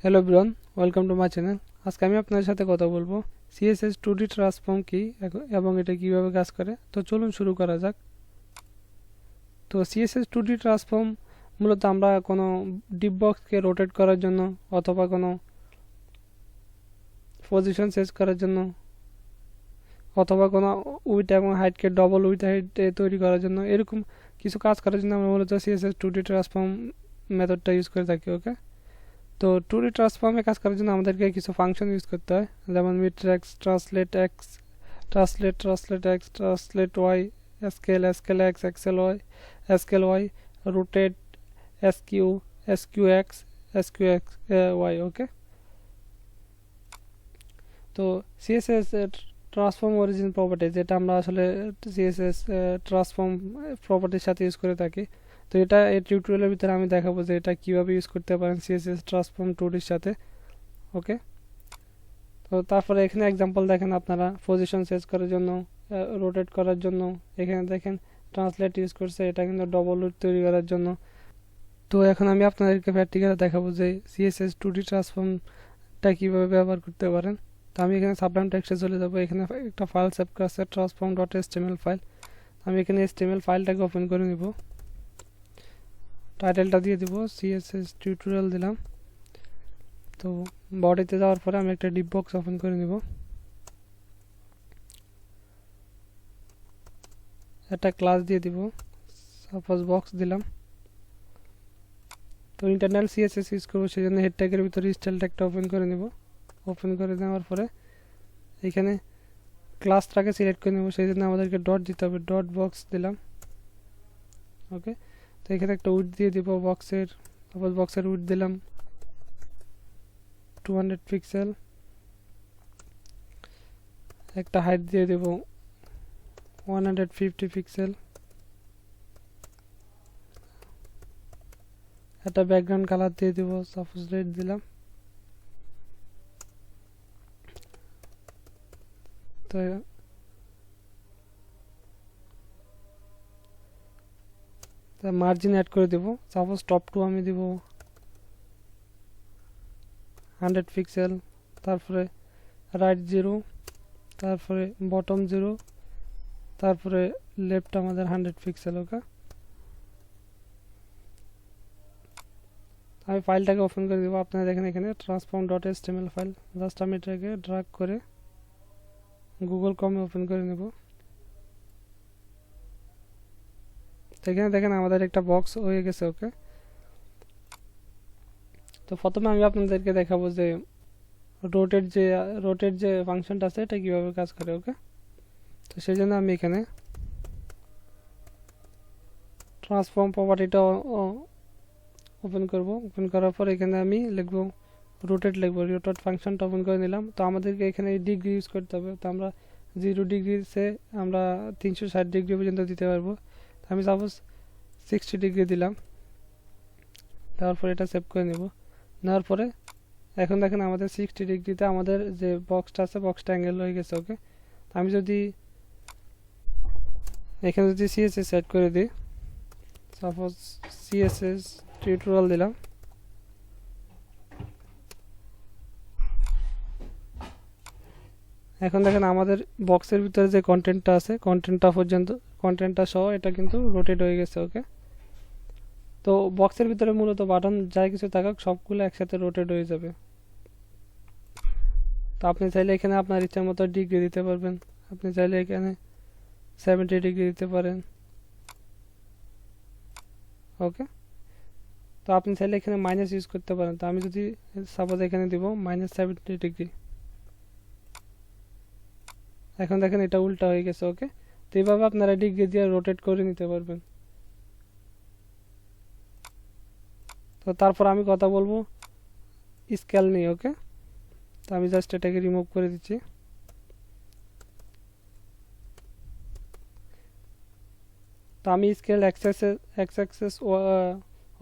Hello everyone, welcome to my channel. আজকে আমি আপনাদের সাথে কথা বলবো সিএসএস 2D ট্রান্সফর্ম কি এবং এটা কিভাবে কাজ করে। তো চলুন শুরু করা যাক। তো সিএসএস 2D ট্রান্সফর্ম মূলত আমরা কোনো ডিপ বক্সকে রোটেট করার জন্য অথবা কোনো পজিশন চেঞ্জ করার জন্য অথবা কোনো উইথ এবং হাইটকে ডবল উইথ হাইট তৈরি করার জন্য এরকম কিছু কাজ করার জন্য আমরা মূলত সিএসএস 2D ট্রান্সফর্ম মেথডটা ইউজ করে থাকি। ওকে, তো 2D ট্রান্সফর্মে কাজ করার জন্য আমাদেরকে কিছু ফাংশন ইউজ করতে হয়, যেমন matrix, translate X, translate X, translate Y, scale X, এক্সেল Y, rotate, skew, skew X Y. Okay, তো সিএসএস ট্রান্সফর্ম অরিজিন প্রপার্টি, যেটা আমরা আসলে সিএসএস ট্রান্সফর্ম প্রপার্টির সাথে ইউজ করে থাকি। তো এটা এই টিউটোরিয়ালের ভিতরে আমি দেখাবো যে এটা কিভাবে ইউজ করতে পারেন সিএসএস ট্রান্সফর্ম 2Dর সাথে। ওকে, তো তারপরে এখানে এক্সাম্পল দেখেন আপনারা, পজিশন চেঞ্জ করার জন্য, রোটেট করার জন্য। এখানে দেখেন ট্রান্সলেট ইউজ করছে, এটা কিন্তু ডবল রুট তৈরি করার জন্য। তো এখন আমি আপনাদেরকে প্র্যাকটিক্যালি দেখাবো যে সিএসএস 2D ট্রান্সফর্মটা কীভাবে ব্যবহার করতে পারেন। তো আমি এখানে সাবলাইম টেক্সটে চলে যাবো। এখানে একটা ফাইল সেভ করা আছে, transform.html ফাইল। আমি এখানে HTML ফাইলটাকে ওপেন করে নিব। টাইটেলটা দিয়ে দিব সিএসএস টিউটোরিয়াল দিলাম। তো বডিতে যাওয়ার পরে আমি একটা ডিপ বক্স ওপেন করে নিব, একটা ক্লাস দিয়ে দিব, সাপোজ বক্স দিলাম। তো ইন্টারনাল সিএসএস ইউজ করবো, সেই জন্য হেড ট্যাগের ভিতরে স্টাইল ট্যাগটা ওপেন করে নিব। ওপেন করে নেওয়ার পরে এখানে ক্লাসটাকে সিলেক্ট করে নেব, সেই জন্য আমাদেরকে ডট দিতে হবে, ডট বক্স দিলাম। ওকে, তো এখানে একটা উইডথ দিয়ে দিব বক্সের, সাপোজ বক্সের উইডথ দিলাম 200 পিক্সেল। একটা হাইট দিয়ে দেব 150 পিক্সেল। একটা ব্যাকগ্রাউন্ড কালার দিয়ে দেব, সাপোজ রেড দিলাম। তো মার্জিন অ্যাড করে দেব, সাপোজ টপ টু আমি দিব 100 পিক্সেল, তারপরে রাইট 0, তারপরে বটম 0, তারপরে লেফট আমাদের 100 পিক্সেল। ওকে, আমি ফাইলটাকে ওপেন করে দেবো। আপনারা দেখেন এখানে transform.html ফাইল, জাস্ট আমি এটাকে ড্র্যাগ করে গুগল ক্রমে ওপেন করে নেব। এখানে দেখেন আমাদের একটা বক্স হয়ে গেছে। ওকে, তো প্রথমে আমি আপনাদেরকে দেখাবো যে রোটেট যে ফাংশনটা আছে এটা কিভাবে কাজ করে। ওকে, তো সেই জন্য আমি এখানে ট্রান্সফর্ম প্রপার্টিটা ওপেন করব। ওপেন করার পর এখানে আমি লিখব রোটেট, রোটেট ফাংশনটা ওপেন করে নিলাম। তো আমাদেরকে এখানে ডিগ্রি ইউজ করতে হবে। তো আমরা 0 ডিগ্রি সে আমরা 360 ডিগ্রি পর্যন্ত দিতে পারবো। আমি সাপোজ 60 ডিগ্রি দিলাম, তারপর এটা সেভ করে নেব। নেওয়ার পরে এখন দেখেন আমাদের 60 ডিগ্রিতে আমাদের যে বক্সটা আছে বক্সটা অ্যাঙ্গেল হয়ে গেছে। ওকে, আমি যদি এখানে যদি সিএসএস সেট করে দিই, সাপোজ সিএসএস টিউটোরিয়াল দিলাম। এখন দেখেন আমাদের বক্সের ভিতরে যে কন্টেন্টটা আছে কন্টেন্টটা সহ এটা কিন্তু রোটেট হয়ে গেছে। ওকে, তো বক্সের ভিতরে মূলত বাটন যাই কিছু থাকুক সবগুলো একসাথে রোটেট হয়ে যাবে। তো আপনি চাইলে এখানে আপনার ইচ্ছা মতো ডিগ্রি দিতে পারবেন। আপনি চাইলে এখানে 70 ডিগ্রি দিতে পারেন। ওকে, তো আপনি চাইলে এখানে মাইনাস ইউজ করতে পারেন। তো আমি যদি সাপোজ এখানে দিব -70 ডিগ্রি, এখন দেখেন এটা উল্টা হয়ে গেছে। ওকে, তো এইভাবে আপনারা ডিগ্রি দিয়ে রোটেট করে নিতে পারবেন। তো তারপর আমি কথা বলবো স্কেল নিয়ে। ওকে, তো আমি জাস্ট এটাকে রিমুভ করে দিচ্ছি। তো আমি স্কেল এক্স অ্যাক্সেস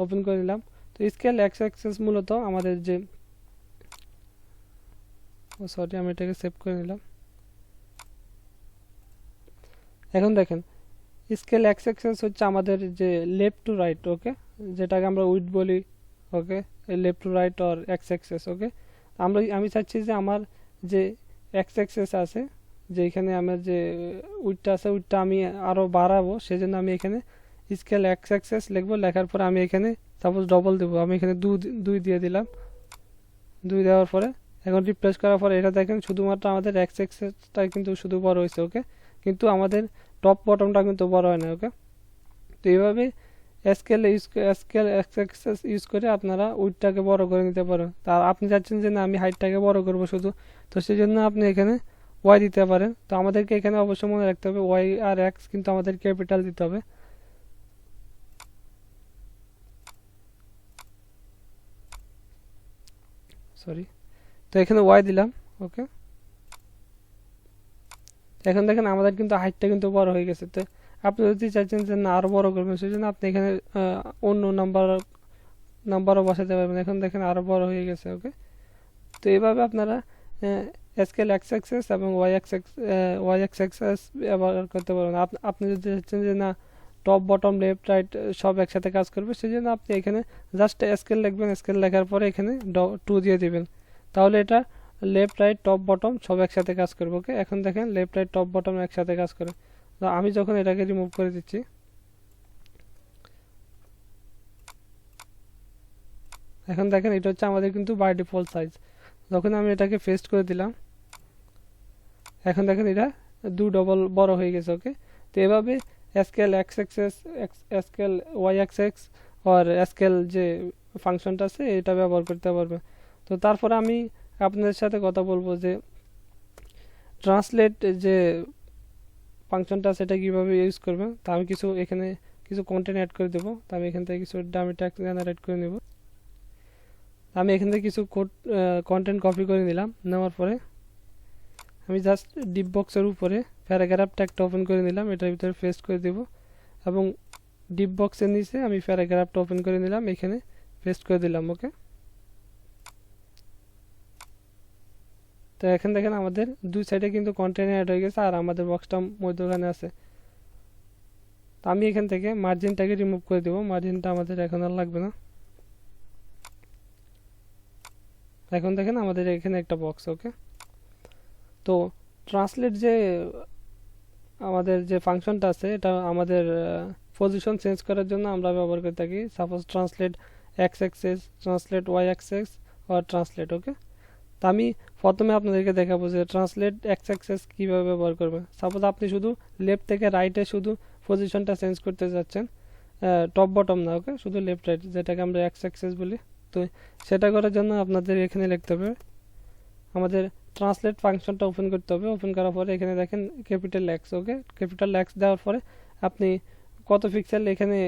ওপেন করে নিলাম। তো স্কেল এক্স অ্যাক্সেস মূলত আমাদের যে সরি আমি এটাকে সেভ করে নিলাম। এখন দেখেন স্কেল এক্স অ্যাক্সেস হচ্ছে আমাদের যে লেফট টু রাইট। ওকে, যেটাকে আমরা উইডথ বলি। Okay, left to right or X axis. Okay, আমি চাচ্ছি যে আমার যে এক্স অ্যাক্সেস আছে, যে এখানে আমার যে উইডটা আছে উইডটা আমি আরও বাড়াবো, সেজন্য আমি এখানে স্কেল এক্স অ্যাক্সেস লিখবো। লেখার পরে আমি এখানে সাপোজ ডবল দেবো, আমি এখানে 2 দিয়ে দিলাম। 2 দেওয়ার পরে এখন রিপ্লেস করার পরে এটা দেখেন শুধুমাত্র আমাদের এক্স অ্যাক্সেসটাই কিন্তু শুধু বড় হয়েছে। ওকে, কিন্তু আমাদের টপ বটমটা কিন্তু বড় হয় না। ওকে, তো এইভাবে স্কেল এক্স অ্যাক্সেস ইউজ করে আপনারা উইডটাকে বড় করে নিতে পারেন। তার আপনি চাচ্ছেন যে না আমি হাইটটাকে বড় করব শুধু, তো সেই জন্য আপনি এখানে ওয়াই দিতে পারেন। তো আমাদেরকে এখানে অবশ্যই মনে রাখতে হবে ওয়াই আর এক্স কিন্তু আমাদের ক্যাপিটাল দিতে হবে। সরি, তো এখানে ওয়াই দিলাম। ওকে, এখন দেখেন আমাদের কিন্তু হাইটটা কিন্তু বড় হয়ে গেছে। তো আপনি যদি চাইছেন যে না আরও বড় করবেন, সেই জন্য আপনি এখানে অন্য নাম্বারও বসাতে পারবেন। এখন দেখেন আরও বড় হয়ে গেছে। ওকে, তো এইভাবে আপনারা স্কেল এক্স অ্যাক্সেস এবং ওয়াই এক্স অ্যাক্সেস ব্যবহার করতে পারবেন। আপনি যদি চাচ্ছেন যে না টপ বটম লেফট রাইট সব একসাথে কাজ করবে, সেই জন্য আপনি এখানে জাস্ট স্কেল লিখবেন। স্কেল লেখার পরে এখানে 2 দিয়ে দিবেন, তাহলে এটা লেফট রাইট টপ বটম সব একসাথে কাজ করবে। ওকে, এখন দেখেন লেফট রাইট টপ বটম একসাথে কাজ করে। তো আমি যখন এটাকে রিমুভ করে দিচ্ছি, এখন দেখেন এটা হচ্ছে আমাদের কিন্তু বাই ডিফল্ট সাইজ। যখন আমি এটাকে পেস্ট করে দিলাম, এখন দেখেন এটা 2 ডবল বড় হয়ে গেছে। ওকে, তো এভাবে scale X axis scale Y axis আর স্কেল যে ফাংশনটা আছে এটা ব্যবহার করতে পারবে। তো তারপরে আমি আপনাদের সাথে কথা বলবো যে ট্রান্সলেট যে ফাংশনটা আছে এটা কীভাবে ইউজ করবে। তা আমি এখানে কিছু কন্টেন্ট অ্যাড করে দেবো। তো আমি এখান থেকে কিছু ডামি ট্যাগ জেনারেট করে নেব। আমি এখান থেকে কিছু কন্টেন্ট কপি করে নিলাম। নেওয়ার পরে আমি জাস্ট ডিপ বক্সের উপরে প্যারাগ্রাফ ট্যাগটা ওপেন করে নিলাম, এটার ভিতরে পেস্ট করে দেব এবং ডিপ বক্সের নিচে আমি প্যারাগ্রাফটা ওপেন করে নিলাম, এখানে পেস্ট করে দিলাম। ওকে, তো এখন দেখেন আমাদের দুই সাইডে কিন্তু কন্টেন্ট অ্যাড হয়ে গেছে আর আমাদের বক্সটা মধ্যখানে আছে। তো আমি এখান থেকে মার্জিনটাকে রিমুভ করে দেবো, মার্জিনটা আমাদের এখন আর লাগবে না। এখন দেখেন আমাদের এখানে একটা বক্স। ওকে, তো ট্রান্সলেট যে আমাদের যে ফাংশনটা আছে এটা আমাদের পজিশন চেঞ্জ করার জন্য আমরা ব্যবহার করে থাকি। Suppose translate X axis, translate Y axis আর ট্রান্সলেট। ওকে, তো আমি প্রথমে আপনাদেরকে দেখাবো যে ট্রান্সলেট এক্স অ্যাক্সেস কীভাবে ব্যবহার করবেন। সাপোজ আপনি শুধু লেফট থেকে রাইটে শুধু পজিশনটা চেঞ্জ করতে যাচ্ছেন, টপ বটম না। ওকে, শুধু লেফট রাইট যেটাকে আমরা এক্স অ্যাক্সেস বলি। তো সেটা করার জন্য আপনাদের এখানে লিখতে হবে আমাদের ট্রান্সলেট ফাংশনটা ওপেন করতে হবে। ওপেন করার পরে এখানে দেখেন ক্যাপিটাল এক্স। ওকে, ক্যাপিটাল এক্স দেওয়ার পরে আপনি কত পিক্সেল এখানে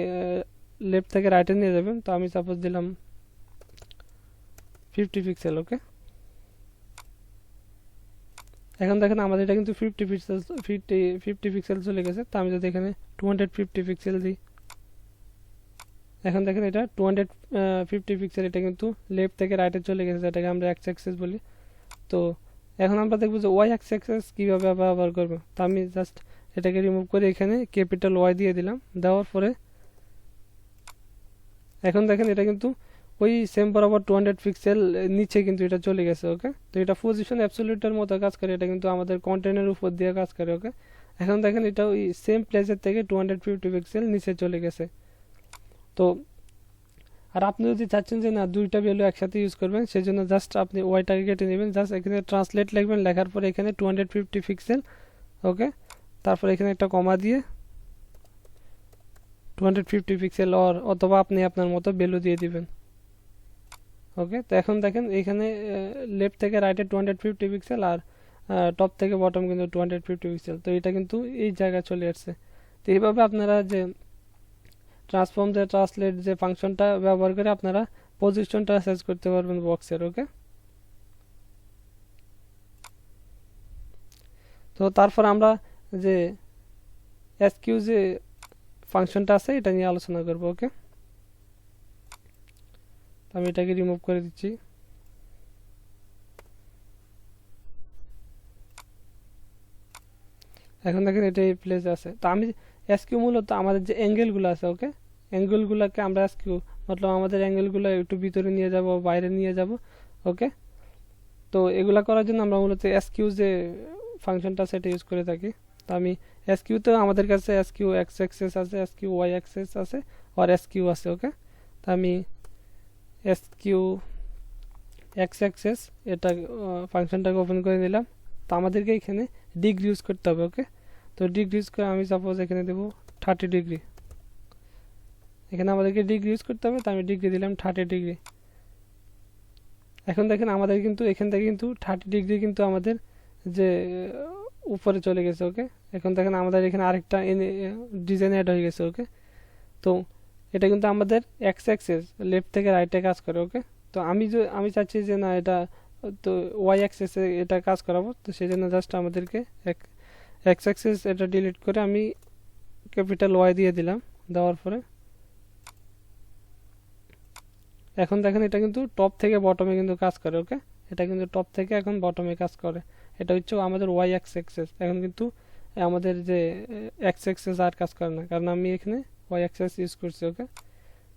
লেফট থেকে রাইটে নিয়ে যাবেন। তো আমি সাপোজ দিলাম 50 পিক্সেল। ওকে, এখন দেখেন আমাদের এটা কিন্তু 50 পিক্সেল চলে গেছে। তো আমি যদি এখানে 250 পিক্সেল দিই, এখন দেখেন এটা 250 পিক্সেল, এটা কিন্তু লেফট থেকে রাইটে চলে গেছে, যেটাকে আমরা এক্স অ্যাক্সেস বলি। তো এখন আমরা দেখবো যে ওয়াই অ্যাক্সেস কীভাবে ব্যবহার করবো। তো আমি জাস্ট এটাকে রিমুভ করে এখানে ক্যাপিটাল ওয়াই দিয়ে দিলাম। দেওয়ার পরে এখন দেখেন এটা কিন্তু ওই সেম বরাবর 200 পিক্সেল নিচে কিন্তু এটা চলে গেছে। ওকে, তো এটা পজিশন অ্যাবসলিউটের মতো কাজ করে, এটা কিন্তু আমাদের কন্টেন্টের উপর দিয়ে কাজ করে। ওকে, এখন দেখেন এটা ওই সেম প্লেসের থেকে 250 পিক্সেল নিচে চলে গেছে। তো আর আপনি যদি চাচ্ছেন যে না দুইটা ভ্যালু একসাথে ইউজ করবেন, সেই জন্য জাস্ট আপনি ওয়াইটাকে কেটে নেবেন, জাস্ট এখানে ট্রান্সলেট লিখবেন, লেখার পরে এখানে 250 পিক্সেল। ওকে, তারপর এখানে একটা কমা দিয়ে 250 পিক্সেল অথবা আপনি আপনার মতো ভ্যালু দিয়ে দিবেন। ওকে, তো এখন দেখেন এখানে লেফট থেকে রাইটে 250 পিক্সেল আর টপ থেকে বটম কিন্তু 250 পিক্সেল। তো এটা কিন্তু এই জায়গায় চলে আসছে। তো এইভাবে আপনারা যে ট্রান্সলেট যে ফাংশনটা ব্যবহার করে আপনারা পজিশনটা চেঞ্জ করতে পারবেন বক্সের। ওকে, তো তারপর আমরা যে এসকিউ যে ফাংশনটা আছে এটা নিয়ে আলোচনা করব। ওকে, আমি এটাকে রিমুভ করে দিচ্ছি। এখন দেখেন এটা এই প্লেসে আছে। তো আমি এসকিউ মূলত আমাদের যে অ্যাঙ্গেলগুলো আছে, ওকে, অ্যাঙ্গেলগুলোকে আমরা এসকিউ মতলব আমাদের অ্যাঙ্গেলগুলো একটু ভিতরে নিয়ে যাব, বাইরে নিয়ে যাব। ওকে, তো এগুলা করার জন্য আমরা মূলত এসকিউ যে ফাংশনটা সেটা ইউজ করে থাকি। তো আমি এসকিউতে আমাদের কাছে এসকিউ এক্স অ্যাক্সেস আছে, এসকিউ ওয়াই অ্যাক্সেস আছে, আর এসকিউ আছে। ওকে, তো আমি এসকিউ এক্স অ্যাক্সেস এটা ফাংশনটাকে ওপেন করে নিলাম। তো আমাদেরকে এখানে ডিগ্রি ইউজ করতে হবে। ওকে, তো ডিগ্রি ইউজ করে আমি সাপোজ এখানে দেবো 30 ডিগ্রি। এখানে আমাদেরকে ডিগ্রি ইউজ করতে হবে, তো আমি ডিগ্রি দিলাম 30 ডিগ্রি। এখন দেখেন আমাদের কিন্তু এখান থেকে কিন্তু 30 ডিগ্রি কিন্তু আমাদের যে উপরে চলে গেছে। ওকে, এখন দেখেন আমাদের এখানে আরেকটা ডিজাইন অ্যাড হয়ে গেছে। ওকে, তো এটা কিন্তু আমাদের এক্স অ্যাক্সেস লেফট থেকে রাইটে কাজ করে। ওকে, তো আমি চাচ্ছি যে না এটা তো ওয়াই অ্যাক্সেসে এটা কাজ করাবো, তো সেই জন্য জাস্ট আমাদেরকে এক্স অ্যাক্সেস এটা ডিলিট করে আমি ক্যাপিটাল ওয়াই দিয়ে দিলাম। দেওয়ার পরে এখন দেখেন এটা কিন্তু টপ থেকে বটমে কিন্তু কাজ করে। ওকে, এটা কিন্তু টপ থেকে এখন বটমে কাজ করে। এটা হচ্ছে আমাদের ওয়াই এক্স অ্যাক্সেস। এখন কিন্তু আমাদের যে এক্স অ্যাক্সেস আর কাজ করে না, কারণ আমি এখানে ওয়াই অ্যাক্সেস ইউজ করছি। ওকে,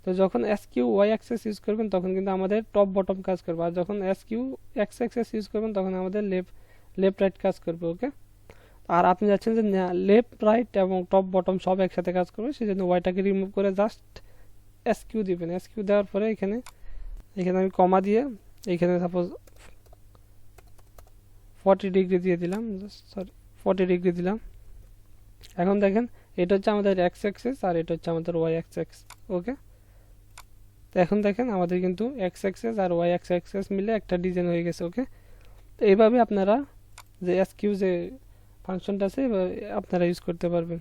তো যখন এসকিউ ওয়াই অ্যাক্সেস ইউজ করবেন তখন কিন্তু আমাদের টপ বটম কাজ করবে, আর যখন এসকিউ এক্স অ্যাক্সেস ইউজ করবেন তখন আমাদের লেফট রাইট কাজ করবে। ওকে, আর আপনি যাচ্ছেন যে লেফট রাইট এবং টপ বটম সব একসাথে কাজ করবে, সেই জন্য ওয়াইটাকে রিমুভ করে জাস্ট এসকিউ দিবেন। এসকিউ দেওয়ার পরে এখানে আমি কমা দিয়ে এখানে সাপোজ 40 ডিগ্রি দিয়ে দিলাম, সরি 40 ডিগ্রি দিলাম। এখন দেখেন এটা হচ্ছে আমাদের এক্স অ্যাক্সেস আর এটা হচ্ছে আমাদের ওয়াই অ্যাক্সেস। ওকে, তো এখন দেখেন আমাদের কিন্তু এক্স অ্যাক্সেস আর ওয়াই অ্যাক্সেস মিলে একটা ডিজাইন হয়ে গেছে। ওকে, তো এইভাবে আপনারা যে এসকিউ যে ফাংশনটা আছে আপনারা ইউজ করতে পারবেন।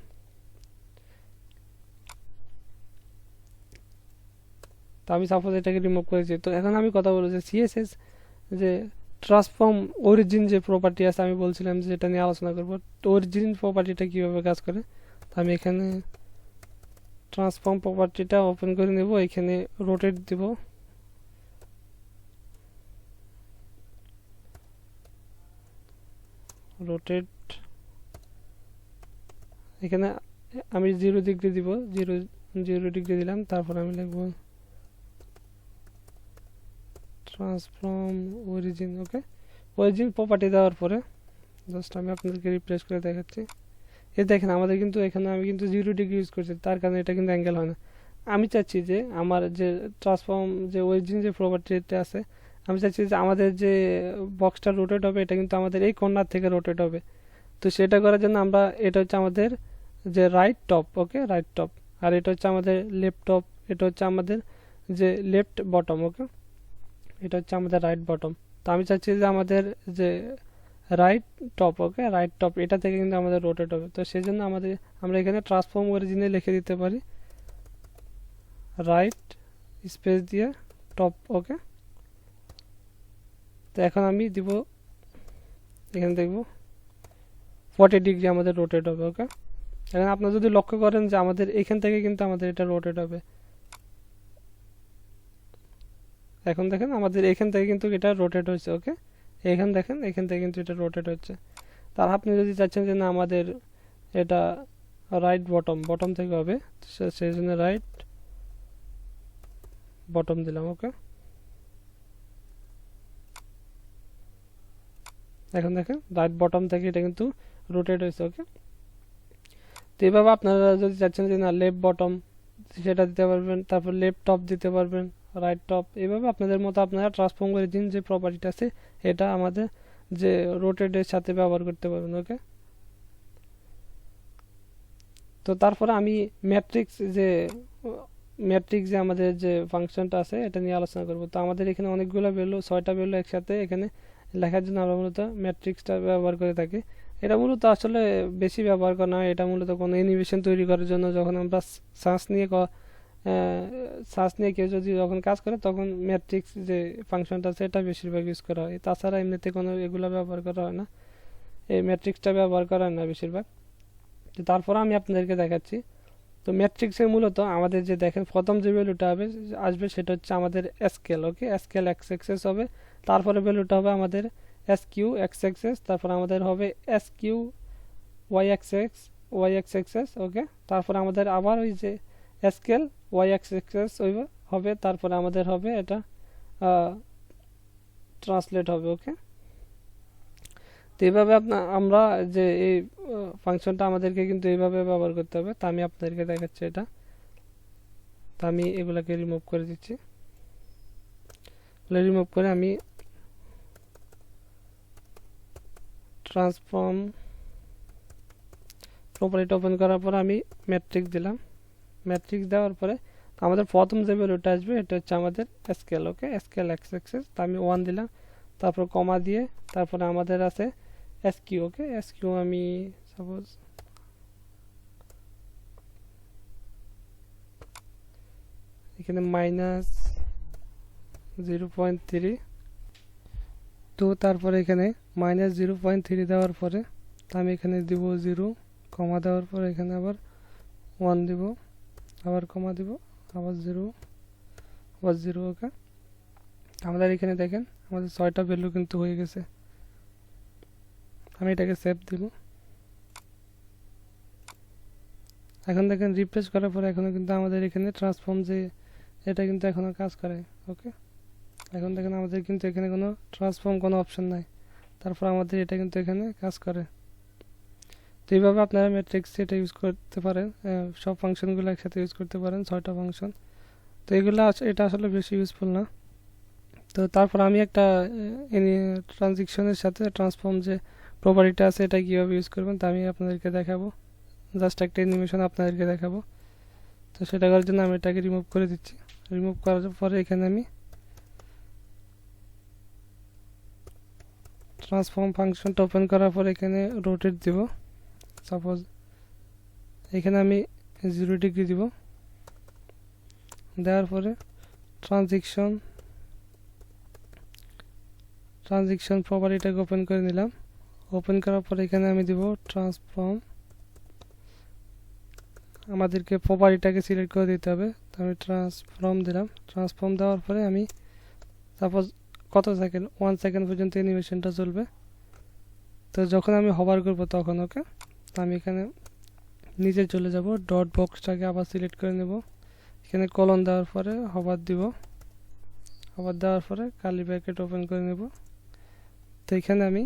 তো আমি সাপোজ এটাকে রিমুভ করেছি। তো এখন আমি কথা বলবো যে সিএসএস যে ট্রান্সফর্ম অরিজিন যে প্রপার্টি আছে আমি বলছিলাম যে এটা নিয়ে আলোচনা করবো। তো অরিজিন প্রপার্টিটা কীভাবে কাজ করে, তো আমি এখানে ট্রান্সফর্ম প্রপার্টিটা ওপেন করে নেব, এখানে রোটেট দিব। রোটেট এখানে আমি 0 ডিগ্রি দিব, 0 ডিগ্রি দিলাম। তারপর আমি লিখব ট্রান্সফর্ম অরিজিন। ওকে, অরিজিন প্রপার্টি দেওয়ার পরে জাস্ট আমি আপনাদেরকে রিপ্লেস করে দেখাচ্ছি। এই দেখেন আমাদের কিন্তু এখানে আমি কিন্তু 0 ডিগ্রি ইউজ করছি, তার কারণে এটা কিন্তু অ্যাঙ্গেল হয় না। আমি চাচ্ছি যে আমার যে ট্রান্সফর্ম যে অরিজিন যে প্রপার্টিটা আছে, আমি চাচ্ছি যে আমাদের যে বক্সটা রোটেট হবে এটা কিন্তু আমাদের এই কর্নার থেকে রোটেট হবে। তো সেটা করার জন্য আমরা এটা হচ্ছে আমাদের যে রাইট টপ। ওকে, রাইট টপ, আর এটা হচ্ছে আমাদের লেফট টপ, এটা হচ্ছে আমাদের যে লেফট বটম। ওকে, এটা হচ্ছে আমাদের রাইট বটম। তো আমি চাচ্ছি যে আমাদের যে right top, okay right top এটা থেকে কিন্তু আমাদের রোটেট হবে। তো সেই জন্য আমরা এখানে ট্রান্সফর্ম অরিজিনে লিখে দিতে পারি রাইট স্পেস দিয়ে টপ। ওকে, তো এখন আমি দিব এখানে দেখব 40 ডিগ্রি আমাদের রোটেট হবে। ওকে, এখন আপনারা যদি লক্ষ্য করেন যে আমাদের এখান থেকে কিন্তু আমাদের এটা রোটেট হবে। এখন দেখেন আমাদের এখান থেকে কিন্তু এটা রোটেট হচ্ছে। ওকে, এখান দেখেন এখান থেকে কিন্তু এটা রোটেট হচ্ছে। তার আপনি যদি চাচ্ছেন যে না আমাদের এটা রাইট বটম থেকে হবে, সেই জন্য রাইট বটম দিলাম। ওকে, এখন দেখেন রাইট বটম থেকে এটা কিন্তু রোটেট হয়েছে। ওকে, তো এইভাবে আপনারা যদি চাচ্ছেন যে না লেফট বটম সেটা দিতে পারবেন, তারপর লেফট টপ দিতে পারবেন, রাইট টপ, এইভাবে আপনাদের মতো আপনারা ট্রান্সফর্ম অরিজিন যে প্রপার্টিটা আছে এটা আমাদের যে রোটেটের সাথে ব্যবহার করতে পারবেন। ওকে, তো তারপরে আমি ম্যাট্রিক্স যে আমাদের যে ফাংশনটা আছে এটা নিয়ে আলোচনা করব। তো আমাদের এখানে অনেকগুলো ভ্যালু 6টা ভ্যালু একসাথে এখানে লেখার জন্য আমরা মূলত ম্যাট্রিক্সটা ব্যবহার করে থাকি। এটা মূলত আসলে বেশি ব্যবহার করা হয়, এটা মূলত কোনো অ্যানিমেশন তৈরি করার জন্য যখন আমরা সার্চ নিয়ে কেউ যদি যখন কাজ করে তখন ম্যাট্রিক্স যে ফাংশনটা আছে এটা বেশিরভাগ ইউজ করা হয়। তাছাড়া এমনিতে কোনো এগুলো ব্যবহার করা হয় না, এই ম্যাট্রিক্সটা ব্যবহার করা হয় না বেশিরভাগ। তো তারপর আমি আপনাদেরকে দেখাচ্ছি। তো ম্যাট্রিক্সে মূলত আমাদের যে দেখেন প্রথম যে ভ্যালুটা আসবে সেটা হচ্ছে আমাদের স্কেল। ওকে, স্কেল এক্স এক্সেস হবে, তারপরে ভ্যালুটা হবে আমাদের এস কিউ এক্স এক্সেস, তারপর আমাদের হবে skew Y X axis. Okay, তারপর আমাদের আবার ওই যে স্কেল ওয়াই অ্যাক্সেস হবে, তারপরে আমাদের হবে এটা ট্রান্সলেট হবে। ওকে, তো এইভাবে আমরা যে এই ফাংশনটা আমাদেরকে কিন্তু এইভাবে ব্যবহার করতে হবে। তা আমি আপনাদেরকে দেখাচ্ছি এটা। তা আমি এগুলাকে রিমুভ করে দিচ্ছি। রিমুভ করে আমি ট্রান্সফর্ম প্রপার্টি ওপেন করার পর আমি ম্যাট্রিক্স দিলাম। ম্যাট্রিক্স দেওয়ার পরে আমাদের প্রথম যে ভ্যালুটা আসবে এটা হচ্ছে আমাদের স্কেল। ওকে, স্কেল এক্স অ্যাক্সিস, তো আমি 1 দিলাম, তারপর কমা দিয়ে তারপরে আমাদের আছে এসকিউ। ওকে, এসকিউ আমি সাপোজ এখানে -0.3, তো তারপরে এখানে -0.3 দেওয়ার পরে আমি এখানে দিব 0, কমা দেওয়ার পরে এখানে আবার 1 দিব, আবার কমা দিব, আবার 0, আবার 0। ওকে, আমাদের এখানে দেখেন আমাদের 6টা ভ্যালু কিন্তু হয়ে গেছে। আমি এটাকে সেভ দিব। এখন দেখেন রিফ্রেশ করার পরে এখনো কিন্তু আমাদের এখানে ট্রান্সফর্ম যে এটা কিন্তু এখনো কাজ করে। ওকে, এখন দেখেন আমাদের কিন্তু এখানে কোনো ট্রান্সফর্ম কোনো অপশন নাই, তারপর আমাদের এটা কিন্তু এখানে কাজ করে। তো এইভাবে আপনারা ম্যাট্রিক্স এটা ইউজ করতে পারেন, সব ফাংশনগুলো একসাথে ইউজ করতে পারেন, 6টা ফাংশন। তো এটা আসলে বেশি ইউজফুল না। তো তারপর আমি একটা ট্রানজিকশনের সাথে ট্রান্সফর্ম যে প্রপার্টিটা আছে এটা কীভাবে ইউজ করবেন তা আমি আপনাদেরকে দেখাবো। জাস্ট একটা অ্যানিমেশন আপনাদেরকে দেখাবো। তো সেটা করার জন্য আমি এটাকে রিমুভ করে দিচ্ছি। রিমুভ করার পরে এখানে আমি ট্রান্সফর্ম ফাংশনটা ওপেন করার পর এখানে রোটেট দিব। সাপোজ এখানে আমি 0 ডিগ্রি দিব, দেওয়ার পরে ট্রানজিকশন প্রপার্টিটাকে ওপেন করে নিলাম। ওপেন করার পরে এখানে আমি দিব ট্রান্সফর্ম, আমাদেরকে প্রপার্টিটাকে সিলেক্ট করে দিতে হবে। তো আমি ট্রান্সফর্ম দিলাম। ট্রান্সফর্ম দেওয়ার পরে আমি সাপোজ কত সেকেন্ড, 1 সেকেন্ড পর্যন্ত অ্যানিমেশনটা চলবে। তো যখন আমি হভার করব তখন, ওকে, তো আমি এখানে নিচে চলে যাব, ডট বক্সটাকে আবার সিলেক্ট করে নেব, এখানে কলন দেওয়ার পরে হভার দিব, হভার দেওয়ার পরে কার্লি ব্র্যাকেট ওপেন করে নেব। তো এখানে আমি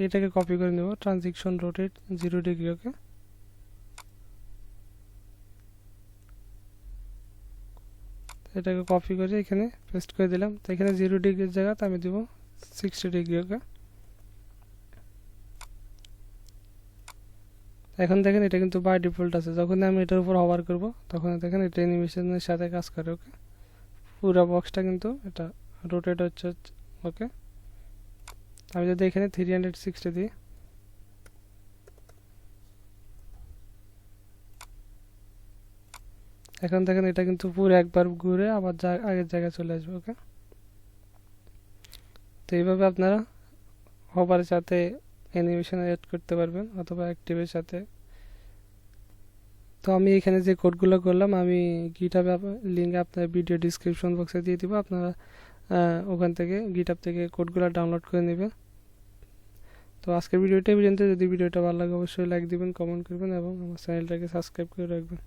এটাকে কপি করে নেব, ট্রানজিকশন রোটেট 0 ডিগ্রি। ওকে, এটাকে কপি করে এখানে পেস্ট করে দিলাম। তো এখানে 0 ডিগ্রির জায়গাতে আমি দিব 60 ডিগ্রি। ওকে, এখন দেখেন এটা কিন্তু বাই ডিফল্ট আছে, যখন আমি এটার উপর হভার করব তখন দেখেন এটা অ্যানিমেশনের সাথে কাজ করে। ওকে, পুরো বক্সটা কিন্তু এটা রোটেট হচ্ছে। ওকে, আমি যদি এখানে 360 দিই, এখন দেখেন এটা কিন্তু পুরো একবার ঘুরে আবার আগের জায়গায় চলে আসবে। ওকে, তো এইভাবে আপনারা হভারের সাথে অ্যানিমেশন এড করতে পারবেন অথবা অ্যাক্টিভের সাথে। তো আমি এখানে যে কোডগুলো করলাম আমি গিটহাব লিঙ্ক আপনার ভিডিও ডিসক্রিপশন বক্সে দিয়ে দিব, আপনারা ওখান থেকে গিটহাব থেকে কোডগুলো ডাউনলোড করে নেবেন। তো আজকের ভিডিওটা পর্যন্ত। যদি ভিডিওটা ভালো লাগে অবশ্যই লাইক দিবেন, কমেন্ট করবেন এবং আমার চ্যানেলটাকে সাবস্ক্রাইব করে রাখবেন।